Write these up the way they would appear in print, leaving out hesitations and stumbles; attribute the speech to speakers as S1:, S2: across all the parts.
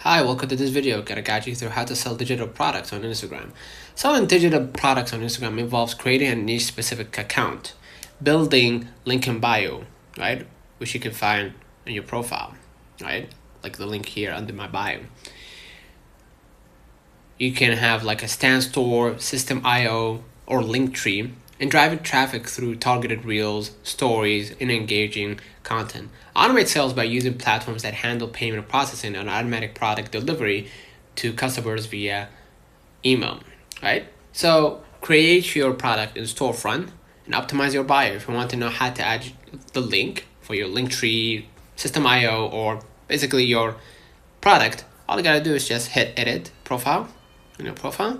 S1: Hi, welcome to this video. Gonna guide you through how to sell digital products on Instagram. Selling digital products on Instagram involves creating a niche specific account, building link in bio, right? Which you can find in your profile, right? Like the link here under my bio. You can have like a Stan Store, System.io, or Linktree, and driving traffic through targeted reels, stories, and engaging content. Automate sales by using platforms that handle payment processing and automatic product delivery to customers via email, right? So create your product in storefront and optimize your buyer. If you want to know how to add the link for your Linktree, System.io, or basically your product, all you gotta do is just hit edit profile. In your profile,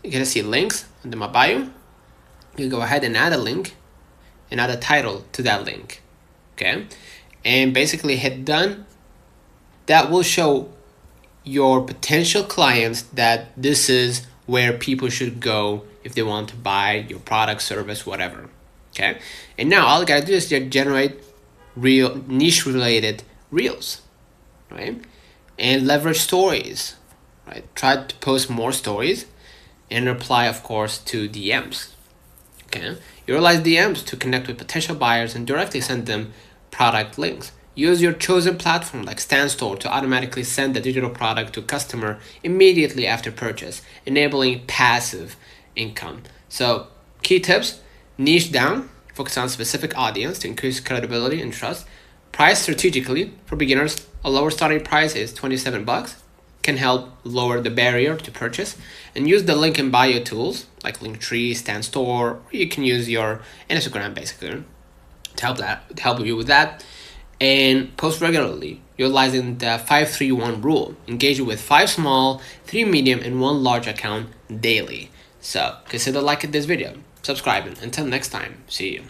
S1: you're gonna see links under my bio. You go ahead and add a link and add a title to that link, okay? And basically hit done. That will show your potential clients that this is where people should go if they want to buy your product, service, whatever, okay? And now all you gotta do is just generate real niche related reels, right? And leverage stories, right? Try to post more stories and reply, of course, to DMs. Okay, utilize DMs to connect with potential buyers and directly send them product links. Use your chosen platform like Stan Store to automatically send the digital product to a customer immediately after purchase, enabling passive income. So, key tips: niche down, focus on specific audience to increase credibility and trust. Price strategically. For beginners, a lower starting price is $27. Can help lower the barrier to purchase, and use the link in bio tools like Linktree, Stan Store, or you can use your Instagram basically to help you with that. And post regularly, utilizing the 5-3-1 rule. Engage with 5 small, 3 medium, and 1 large account daily. So consider liking this video, subscribing. Until next time, see you.